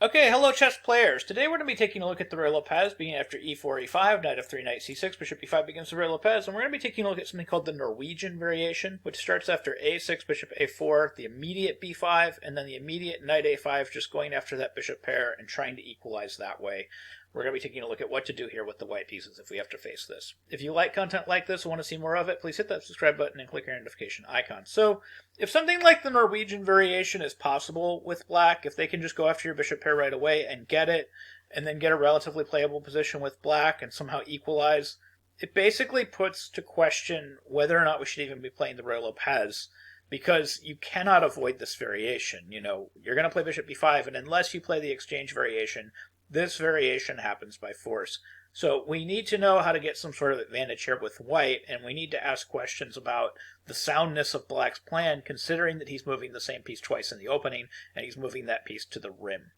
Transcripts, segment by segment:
Okay, hello chess players. Today we're going to be taking a look at the Ruy Lopez, beginning after e4, e5, knight f3, knight c6, bishop e5 begins the Ruy Lopez, and we're going to be taking a look at something called the Norwegian Variation, which starts after a6, bishop a4, the immediate b5, and then the immediate knight a5, just going after that bishop pair and trying to equalize that way. We're going to be taking a look at what to do here with the white pieces if we have to face this. If you like content like this and want to see more of it, please hit that subscribe button and click your notification icon. So, if something like the Norwegian Variation is possible with black, if they can just go after your bishop pair right away and get it, and then get a relatively playable position with black and somehow equalize, it basically puts to question whether or not we should even be playing the Ruy Lopez, because you cannot avoid this variation. You know, you're going to play bishop b5, and unless you play the exchange variation, this variation happens by force. So we need to know how to get some sort of advantage here with white, and we need to ask questions about the soundness of black's plan, considering that he's moving the same piece twice in the opening, and he's moving that piece to the rim.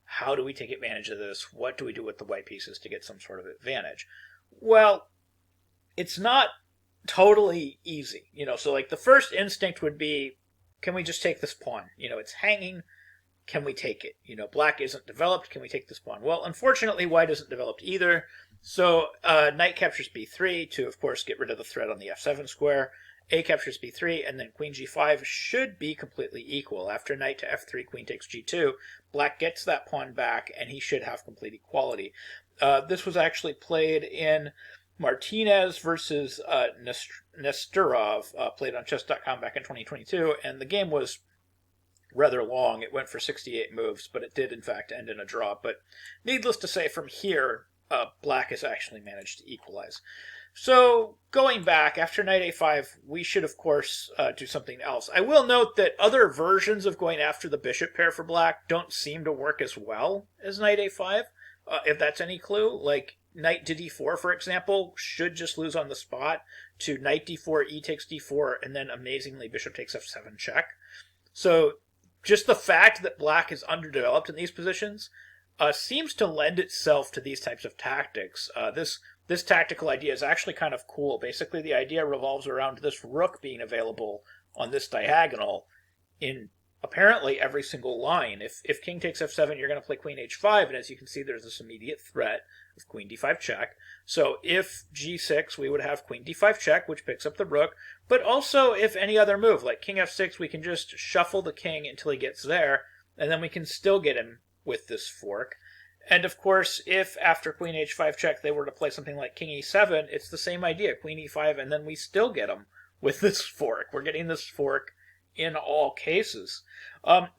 How do we take advantage of this? What do we do with the white pieces to get some sort of advantage? Well, it's not totally easy. So like the first instinct would be, can we just take this pawn? It's hanging. Can we take it? Black isn't developed. Can we take this pawn? Well, unfortunately, white isn't developed either. So knight captures b3 to, of course, get rid of the threat on the f7 square. A captures b3, and then queen g5 should be completely equal. After knight to f3, queen takes g2. Black gets that pawn back, and he should have complete equality. This was actually played in Martinez versus Nestorov, played on chess.com back in 2022, and the game was rather long. It went for 68 moves, but it did in fact end in a draw. But needless to say, from here, black has actually managed to equalize. So going back, after knight a5, we should of course do something else. I will note that other versions of going after the bishop pair for black don't seem to work as well as knight a5, if that's any clue. Like knight to d4, for example, should just lose on the spot to knight d4, e takes d4, and then amazingly bishop takes f7 check. So just the fact that black is underdeveloped in these positions seems to lend itself to these types of tactics. This tactical idea is actually kind of cool. Basically, the idea revolves around this rook being available on this diagonal in apparently every single line. If king takes f7, you're going to play queen h5, and as you can see, there's this immediate threat of queen d5 check. So if g6, we would have queen d5 check, which picks up the rook, but also if any other move, like king f6, we can just shuffle the king until he gets there, and then we can still get him with this fork. And of course, if after queen h5 check they were to play something like king e7, it's the same idea, queen e5, and then we still get him with this fork. We're getting this fork in all cases.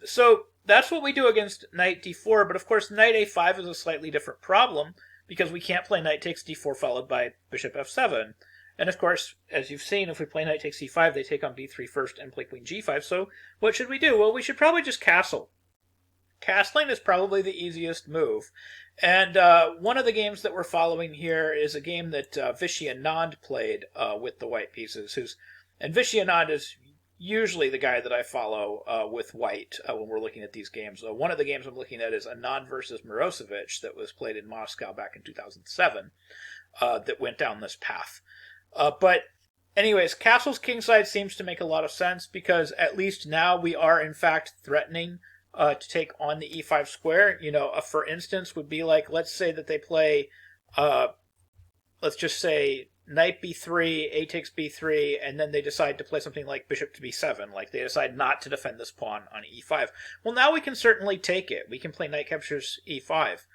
So that's what we do against knight d4, but of course knight a5 is a slightly different problem, because we can't play knight takes d4 followed by bishop f7. And of course, as you've seen, if we play knight takes e5, they take on b3 first and play queen g5. So what should we do? Well, we should probably just castle. Castling is probably the easiest move. And one of the games that we're following here is a game that Vishy Anand played with the white pieces. And Vishy Anand is usually the guy that I follow with white when we're looking at these games. One of the games I'm looking at is Anand versus Mirosevic that was played in Moscow back in 2007 that went down this path. But anyways, castle's kingside seems to make a lot of sense, because at least now we are in fact threatening to take on the e5 square. For instance, would be like, let's say that they play, let's just say knight b3, a takes b3, and then they decide to play something like bishop to b7, like they decide not to defend this pawn on e5. Well, now we can certainly take it. We can play knight captures e5.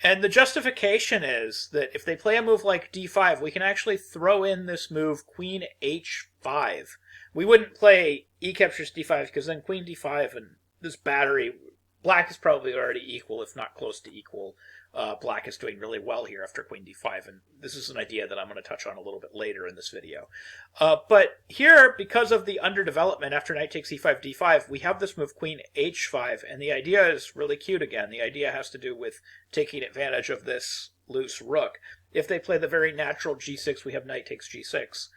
And the justification is that if they play a move like d5, we can actually throw in this move queen h5. We wouldn't play e captures d5, because then queen d5 and this battery, black is probably already equal, if not close to equal. Black is doing really well here after queen d5, and this is an idea that I'm going to touch on a little bit later in this video. But here, because of the underdevelopment after knight takes e5, d5, we have this move queen h5, and the idea is really cute again. The idea has to do with taking advantage of this loose rook. If they play the very natural g6, we have knight takes g6.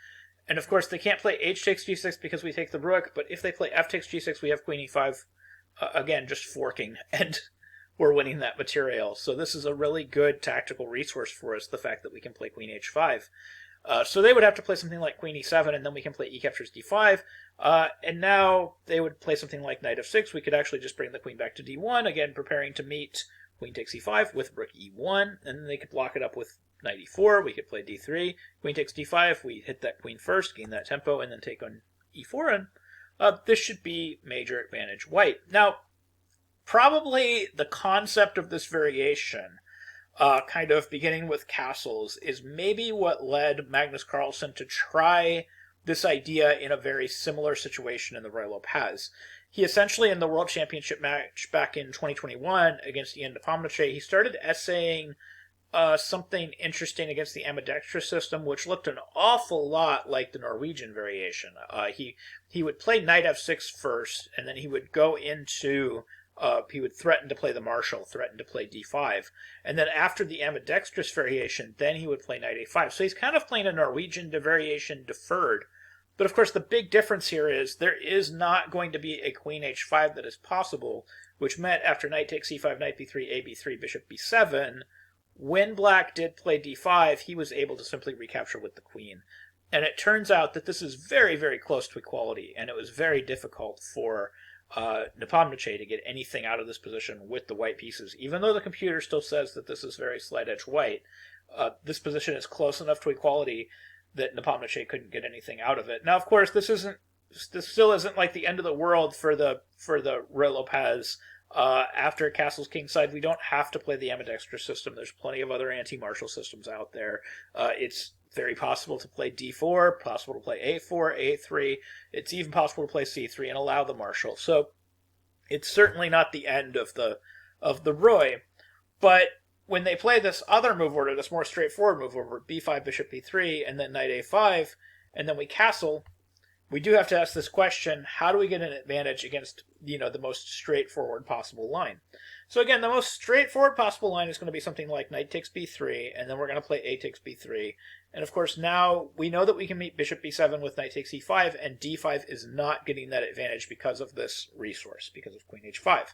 And of course, they can't play h takes g6 because we take the rook, but if they play f takes g6, we have queen e5, again, just forking, and we're winning that material. So this is a really good tactical resource for us, the fact that we can play queen h5. So they would have to play something like queen e7, and then we can play e captures d5. And now they would play something like knight f6. We could actually just bring the queen back to d1, again preparing to meet queen takes e5 with rook e1, and then they could block it up with knight e4. We could play d3, queen takes d5. We hit that queen first, gain that tempo, and then take on e4, and this should be major advantage white. Now, probably the concept of this variation, kind of beginning with castles, is maybe what led Magnus Carlsen to try this idea in a very similar situation in the Ruy Lopez. He essentially, in the World Championship match back in 2021 against Ian Nepomniachtchi, he started essaying something interesting against the ambidextrous system, which looked an awful lot like the Norwegian variation. He would play knight f6 first, and then he would go into he would threaten to play the marshal, threaten to play d5. And then after the ambidextrous variation, then he would play knight a5. So he's kind of playing a Norwegian variation deferred. But of course, the big difference here is there is not going to be a queen h5 that is possible, which meant after knight takes e5, knight b3, a b3, bishop b7, when black did play d5, he was able to simply recapture with the queen. And it turns out that this is very, very close to equality, and it was very difficult for Nepomniachtchi to get anything out of this position with the white pieces. Even though the computer still says that this is very slight edge white, this position is close enough to equality that Nepomniachtchi couldn't get anything out of it. Now, of course, this still isn't like the end of the world for the Ruy Lopez. After Castle's Kingside, we don't have to play the ambidextrous system. There's plenty of other anti-marshal systems out there. It's very possible to play d4, possible to play a4, a3. It's even possible to play c3 and allow the marshal. So it's certainly not the end of the Ruy. But when they play this other move order, this more straightforward move order, b5, bishop b3, and then knight a5, and then we castle, we do have to ask this question: how do we get an advantage against, the most straightforward possible line? So again, the most straightforward possible line is going to be something like knight takes b3, and then we're going to play a takes b3. And of course, now we know that we can meet bishop b7 with knight takes e5, and d5 is not getting that advantage because of this resource, because of queen h5.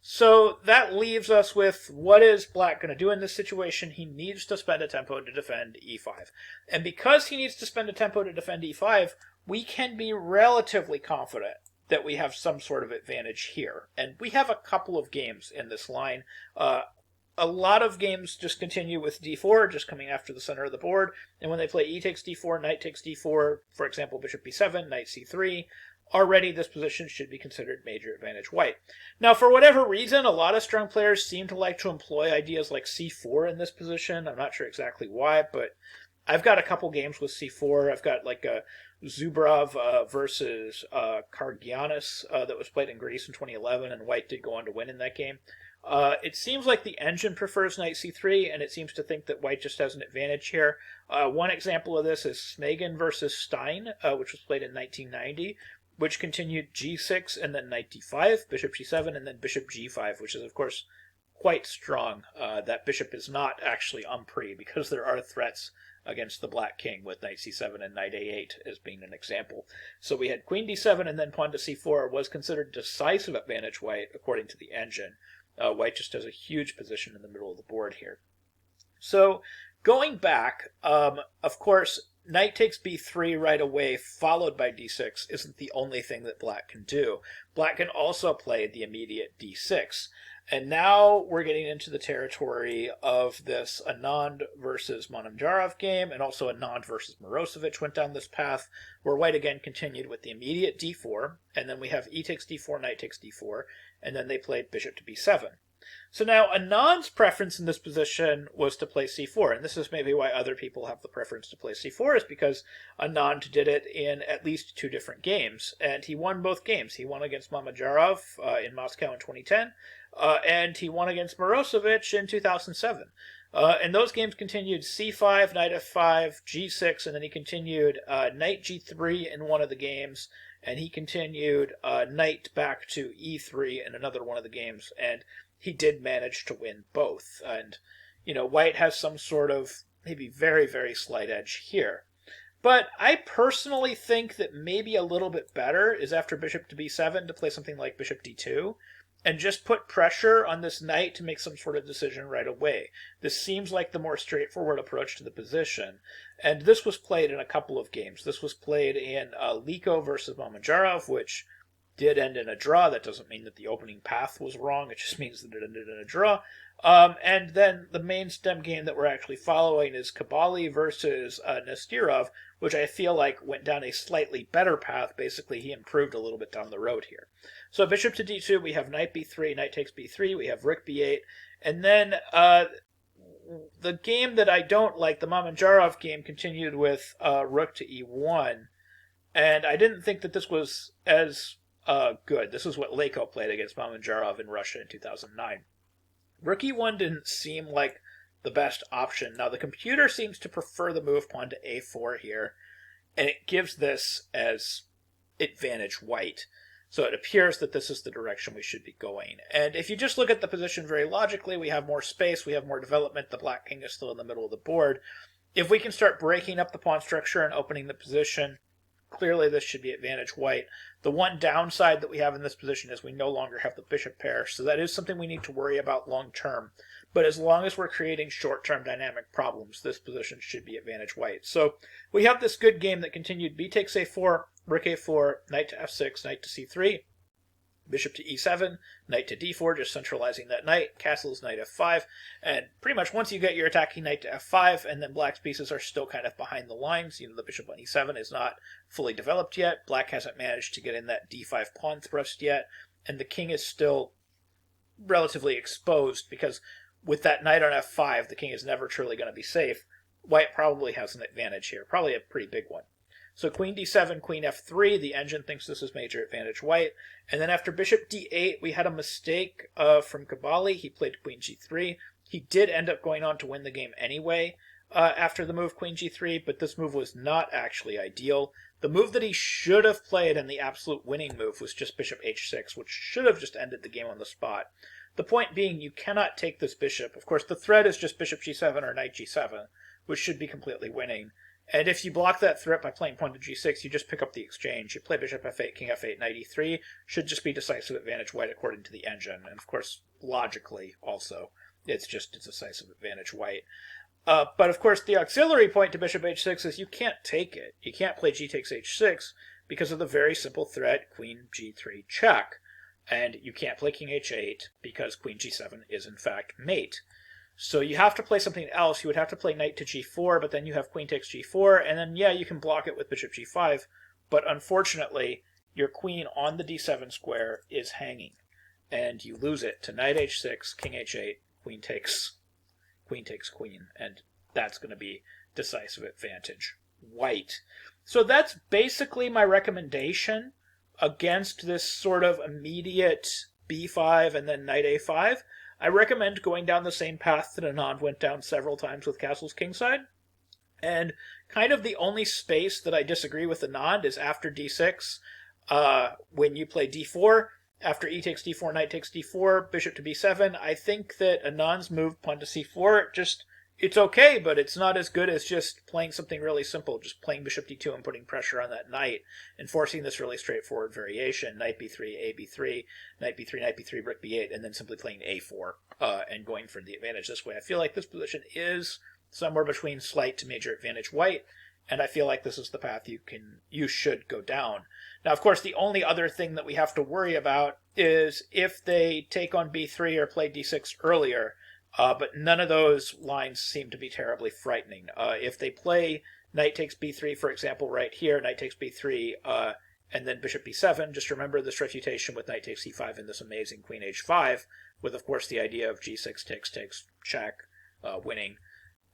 So that leaves us with, what is black going to do in this situation? He needs to spend a tempo to defend e5. And because he needs to spend a tempo to defend e5, we can be relatively confident that we have some sort of advantage here. And we have a couple of games in this line. A lot of games just continue with d4, just coming after the center of the board. And when they play e takes d4, knight takes d4, for example, bishop b7, knight c3, already this position should be considered major advantage white. Now, for whatever reason, a lot of strong players seem to like to employ ideas like c4 in this position. I'm not sure exactly why, but I've got a couple games with c4. I've got like a Zubrov versus Kargianis that was played in Greece in 2011, and white did go on to win in that game. It seems like the engine prefers knight c3, and it seems to think that white just has an advantage here. One example of this is Smagin versus Stein, which was played in 1990, which continued g6 and then knight d5, bishop g7, and then bishop g5, which is, of course, quite strong. That bishop is not actually unpre, because there are threats against the black king with knight c7 and knight a8 as being an example. So we had queen d7 and then pawn to c4 was considered decisive advantage white according to the engine. White just has a huge position in the middle of the board here. So going back, of course, knight takes b3 right away, followed by d6, isn't the only thing that black can do. Black can also play the immediate d6. And now we're getting into the territory of this Anand versus Manamjarov game, and also Anand versus Mirosevic went down this path, where white again continued with the immediate d4, and then we have e takes d4, knight takes d4, and then they played bishop to b7. So now Anand's preference in this position was to play c4, and this is maybe why other people have the preference to play c4, is because Anand did it in at least 2 different games, and he won both games. He won against Mamajarov in Moscow in 2010, and he won against Mirosevic in 2007. And those games continued c5, knight f5, g6, and then he continued knight g3 in one of the games, and he continued knight back to e3 in another one of the games, and he did manage to win both. And, white has some sort of maybe very, very slight edge here. But I personally think that maybe a little bit better is after bishop to b7 to play something like bishop d2. and just put pressure on this knight to make some sort of decision right away. This seems like the more straightforward approach to the position, and this was played in a couple of games. This was played in Liko versus Mamedyarov, which did end in a draw. That doesn't mean that the opening path was wrong. It just means that it ended in a draw. And then the main stem game that we're actually following is Kabali versus Nesterov, which I feel like went down a slightly better path. Basically, he improved a little bit down the road here. So bishop to d2, we have knight b3, knight takes b3, we have rook b8, and then the game that I don't like, the Mamedyarov game, continued with rook to e1, and I didn't think that this was as good. This is what Liko played against Mamedyarov in Russia in 2009. Rook e1 didn't seem like the best option. Now, the computer seems to prefer the move pawn to a4 here, and it gives this as advantage white. So it appears that this is the direction we should be going. And if you just look at the position very logically, we have more space, we have more development, the black king is still in the middle of the board. If we can start breaking up the pawn structure and opening the position, clearly this should be advantage white. The one downside that we have in this position is we no longer have the bishop pair, so that is something we need to worry about long term. But as long as we're creating short-term dynamic problems, this position should be advantage white. So we have this good game that continued. B takes a4, rook a4, knight to f6, knight to c3, bishop to e7, knight to d4, just centralizing that knight, castles knight f5, and pretty much once you get your attacking knight to f5, and then black's pieces are still kind of behind the lines, the bishop on e7 is not fully developed yet, black hasn't managed to get in that d5 pawn thrust yet, and the king is still relatively exposed, because with that knight on f5, the king is never truly going to be safe. White probably has an advantage here, probably a pretty big one. So queen d7, queen f3, the engine thinks this is major advantage white. And then after bishop d8, we had a mistake from Kabali. He played queen g3. He did end up going on to win the game anyway after the move queen g3, but this move was not actually ideal. The move that he should have played and the absolute winning move was just bishop h6, which should have just ended the game on the spot. The point being, you cannot take this bishop. Of course, the threat is just bishop g7 or knight g7, which should be completely winning. And if you block that threat by playing pawn to g6, you just pick up the exchange. You play bishop f8, king f8, knight e3, should just be decisive advantage white according to the engine. And of course, logically also, it's just decisive advantage white. But of course, the auxiliary point to bishop h6 is you can't take it. You can't play g takes h6 because of the very simple threat queen g3 check. And you can't play king h8 because queen g7 is in fact mate. So you have to play something else. You would have to play knight to g4, but then you have queen takes g4, and then, yeah, you can block it with bishop g5, but unfortunately, your queen on the d7 square is hanging, and you lose it to knight h6, king h8, queen takes queen, and that's going to be decisive advantage white. So that's basically my recommendation against this sort of immediate b5 and then knight a5. I recommend going down the same path that Anand went down several times with castles kingside. And kind of the only space that I disagree with Anand is after d6, when you play d4, after e takes d4, knight takes d4, bishop to b7. I think that Anand's move, pawn to c4, it's okay, but it's not as good as just playing something really simple, just playing bishop d2 and putting pressure on that knight, and forcing this really straightforward variation, knight b3, a b3, knight b3, knight b3, rook b8, and then simply playing a4, and going for the advantage this way. I feel like this position is somewhere between slight to major advantage white, and I feel like this is the path you should go down. Now, of course, the only other thing that we have to worry about is if they take on b3 or play d6 earlier, but none of those lines seem to be terribly frightening. If they play knight takes b3, for example, right here, knight takes b3, and then bishop b7, just remember this refutation with knight takes e5 and this amazing queen h5, with, of course, the idea of g6 takes, check, winning.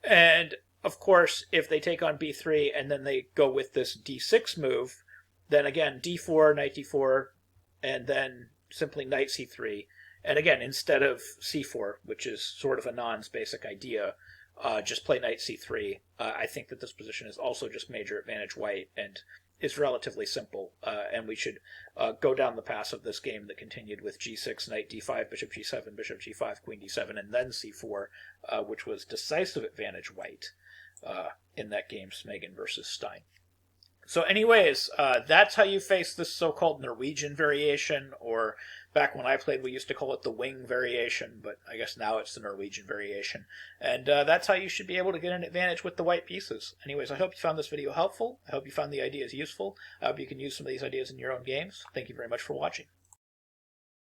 And, of course, if they take on b3 and then they go with this d6 move, then again, d4, knight d4, and then simply knight c3. And again, instead of c4, which is sort of Anand's basic idea, just play knight c3. I think that this position is also just major advantage white and is relatively simple. And we should go down the path of this game that continued with g6, knight d5, bishop g7, bishop g5, queen d7, and then c4, which was decisive advantage white in that game, Smegan versus Stein. So anyways, that's how you face this so-called Norwegian variation, or Back when I played, we used to call it the wing variation, but I guess now it's the Norwegian variation. And that's how you should be able to get an advantage with the white pieces. Anyways, I hope you found this video helpful. I hope you found the ideas useful. I hope you can use some of these ideas in your own games. Thank you very much for watching.